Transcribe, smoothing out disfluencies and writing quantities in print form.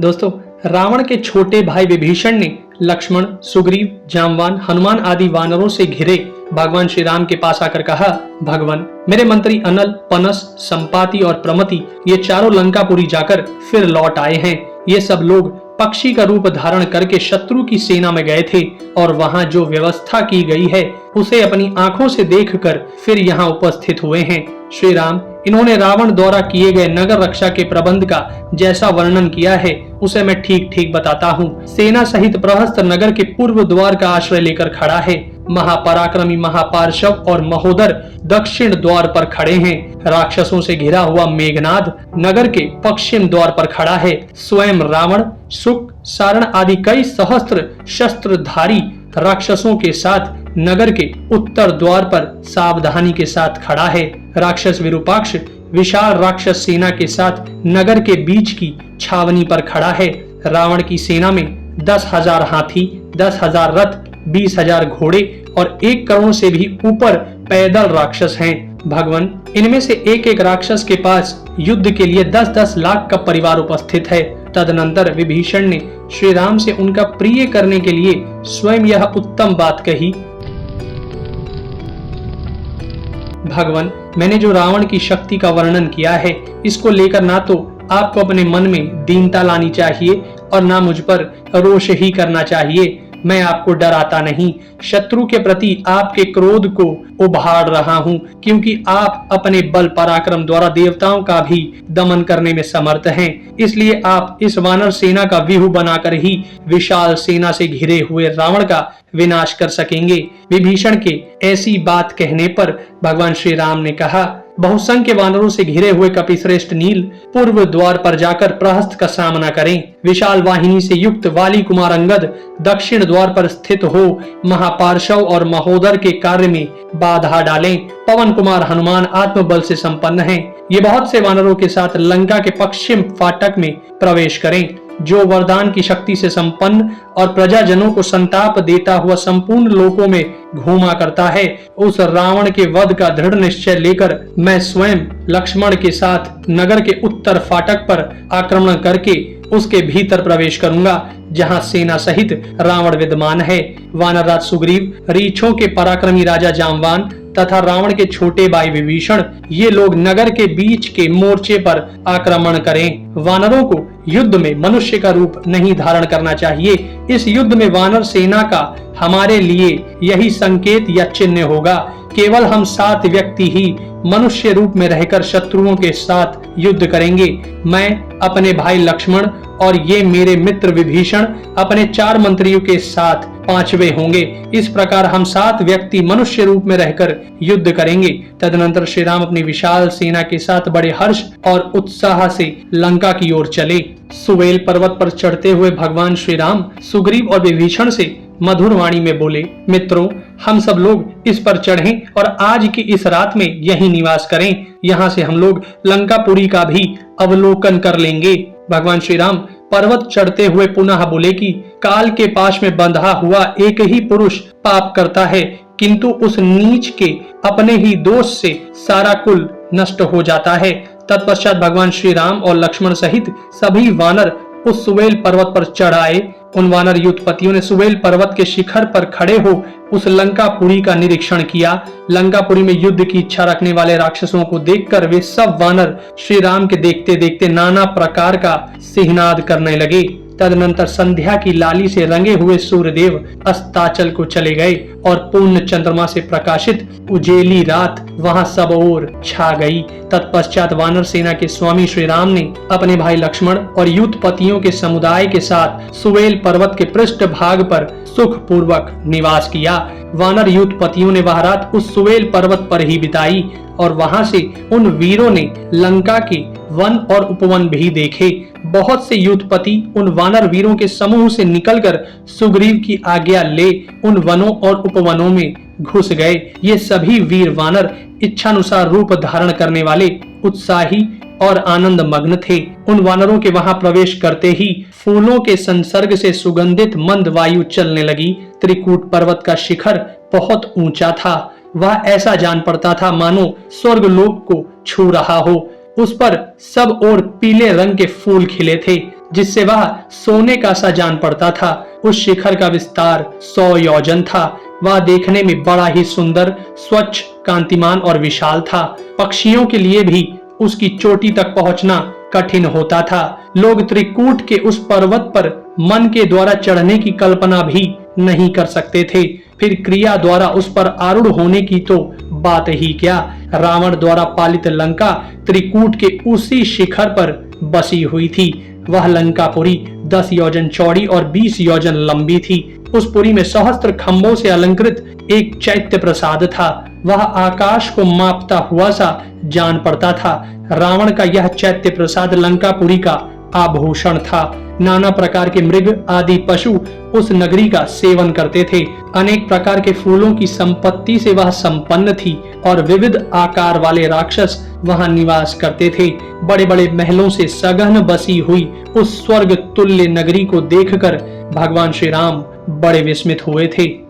दोस्तों, रावण के छोटे भाई विभीषण ने लक्ष्मण, सुग्रीव, जामवान, हनुमान आदि वानरों से घिरे भगवान श्री राम के पास आकर कहा, भगवान, मेरे मंत्री अनल, पनस, संपाति और प्रमति ये चारों लंकापुरी जाकर फिर लौट आए हैं। ये सब लोग पक्षी का रूप धारण करके शत्रु की सेना में गए थे और वहां जो व्यवस्था की गई है उसे अपनी आंखों से देखकर फिर यहाँ उपस्थित हुए हैं। श्री राम, इन्होंने रावण द्वारा किए गए नगर रक्षा के प्रबंध का जैसा वर्णन किया है उसे मैं ठीक ठीक बताता हूँ। सेना सहित प्रहस्त नगर के पूर्व द्वार का आश्रय लेकर खड़ा है। महापराक्रमी महापार्शव और महोदर दक्षिण द्वार पर खड़े हैं। राक्षसों से घिरा हुआ मेघनाद नगर के पश्चिम द्वार पर खड़ा है। स्वयं रावण, शुक, सारण आदि कई सहस्त्र शस्त्रधारी राक्षसों के साथ नगर के उत्तर द्वार पर सावधानी के साथ खड़ा है। राक्षस विरूपाक्ष विशाल राक्षस सेना के साथ नगर के बीच की छावनी पर खड़ा है। रावण की सेना में 10,000 हाथी, 10,000 रथ, 20,000 घोड़े और 1 करोड़ से भी ऊपर पैदल राक्षस हैं। भगवान, इनमें से एक एक राक्षस के पास युद्ध के लिए 10-10 लाख का परिवार उपस्थित है। तदनंतर विभीषण ने श्री राम से उनका प्रिय करने के लिए स्वयं यह उत्तम बात कही, भगवान, मैंने जो रावण की शक्ति का वर्णन किया है इसको लेकर ना तो आपको अपने मन में दीनता लानी चाहिए और ना मुझ पर रोष ही करना चाहिए। मैं आपको डराता नहीं, शत्रु के प्रति आपके क्रोध को उभार रहा हूँ, क्योंकि आप अपने बल पराक्रम द्वारा देवताओं का भी दमन करने में समर्थ हैं। इसलिए आप इस वानर सेना का व्यूह बनाकर ही विशाल सेना से घिरे हुए रावण का विनाश कर सकेंगे। विभीषण के ऐसी बात कहने पर भगवान श्री राम ने कहा, बहुसंख्य वानरों से घिरे हुए कपिश्रेष्ठ नील पूर्व द्वार पर जाकर प्रहस्त का सामना करें। विशाल वाहिनी से युक्त वाली कुमार अंगद दक्षिण द्वार पर स्थित हो महापार्शव और महोदर के कार्य में बाधा डालें। पवन कुमार हनुमान आत्मबल से संपन्न हैं। ये बहुत से वानरों के साथ लंका के पश्चिम फाटक में प्रवेश करें। जो वरदान की शक्ति से संपन्न और प्रजाजनों को संताप देता हुआ संपूर्ण लोकों में घूमा करता है, उस रावण के वध का दृढ़ निश्चय लेकर मैं स्वयं लक्ष्मण के साथ नगर के उत्तर फाटक पर आक्रमण करके उसके भीतर प्रवेश करूंगा, जहां सेना सहित रावण विद्यमान है। वानरराज सुग्रीव, रीछों के पराक्रमी राजा जामवान तथा रावण के छोटे भाई विभीषण ये लोग नगर के बीच के मोर्चे पर आक्रमण करें। वानरों को युद्ध में मनुष्य का रूप नहीं धारण करना चाहिए। इस युद्ध में वानर सेना का हमारे लिए यही संकेत या चिन्ह होगा। केवल हम 7 व्यक्ति ही मनुष्य रूप में रहकर शत्रुओं के साथ युद्ध करेंगे। मैं, अपने भाई लक्ष्मण और ये मेरे मित्र विभीषण अपने 4 मंत्रियों के साथ 5वें होंगे। इस प्रकार हम 7 व्यक्ति मनुष्य रूप में रहकर युद्ध करेंगे। तदनंतर श्री राम अपनी विशाल सेना के साथ बड़े हर्ष और उत्साह से लंका की ओर चले। सुवेल पर्वत पर चढ़ते हुए भगवान श्री राम सुग्रीव और विभीषण से मधुर वाणी में बोले, मित्रों, हम सब लोग इस पर चढ़ें और आज की इस रात में यहीं निवास करें। यहाँ से हम लोग लंकापुरी का भी अवलोकन कर लेंगे। भगवान श्री राम पर्वत चढ़ते हुए पुनः बोले कि काल के पाश में बंधा हुआ एक ही पुरुष पाप करता है, किंतु उस नीच के अपने ही दोष से सारा कुल नष्ट हो जाता है। तत्पश्चात भगवान श्री राम और लक्ष्मण सहित सभी वानर उस सुवेल पर्वत पर चढ़ आए। उन वानर युद्धपतियों ने सुवेल पर्वत के शिखर पर खड़े हो उस लंकापुरी का निरीक्षण किया। लंकापुरी में युद्ध की इच्छा रखने वाले राक्षसों को देखकर वे सब वानर श्री राम के देखते देखते नाना प्रकार का सिंहनाद करने लगे। तदनंतर संध्या की लाली से रंगे हुए सूर्यदेव अस्ताचल को चले गए और पूर्ण चंद्रमा से प्रकाशित उजेली रात वहां सब ओर छा गई। तत्पश्चात वानर सेना के स्वामी श्री राम ने अपने भाई लक्ष्मण और युद्धपतियों के समुदाय के साथ सुवेल पर्वत के पृष्ठ भाग पर सुख पूर्वक निवास किया। वानर युद्धपतियों ने वह रात उस सुवेल पर्वत पर ही बिताई और वहां से उन वीरों ने लंका के वन और उपवन भी देखे। बहुत से युद्धपति उन वानर वीरों के समूह से निकलकर सुग्रीव की आज्ञा ले उन वनों और उपवनों में घुस गए। ये सभी वीर वानर इच्छानुसार रूप धारण करने वाले उत्साही और आनंद मग्न थे। उन वानरों के वहां प्रवेश करते ही फूलों के संसर्ग से सुगंधित मंद वायु चलने लगी। त्रिकूट पर्वत का शिखर बहुत ऊंचा था। वह ऐसा जान पड़ता था मानो स्वर्गलोक को छू रहा हो। उस पर सब ओर पीले रंग के फूल खिले थे। जिससे वह सोने का सा जान पड़ता था। उस शिखर का विस्तार 100 योजन था। वह देखने में बड़ा ही सुंदर, स्वच्छ, कांतिमान और विशाल था। पक्षियों के लिए भी उसकी चोटी तक पहुंचना कठिन होता था। लोग त्रिकूट के उस पर्वत पर मन के द्वारा चढ़ने की कल्पना भी नहीं कर सकते थे, फिर क्रिया द्वारा उस पर आरूढ़ होने की तो बात ही क्या। रावण द्वारा पालित लंका त्रिकूट के उसी शिखर पर बसी हुई थी। वह लंकापुरी 10 योजन चौड़ी और 20 योजन लंबी थी। उस पुरी में सहस्त्र खंभों से अलंकृत एक चैत्य प्रसाद था। वह आकाश को मापता हुआ सा जान पड़ता था। रावण का यह चैत्य प्रसाद लंकापुरी का आभूषण था। नाना प्रकार के मृग आदि पशु उस नगरी का सेवन करते थे। अनेक प्रकार के फूलों की संपत्ति से वह संपन्न थी और विविध आकार वाले राक्षस वहां निवास करते थे। बड़े बड़े महलों से सघन बसी हुई उस स्वर्ग तुल्य नगरी को देखकर भगवान श्री राम बड़े विस्मित हुए थे।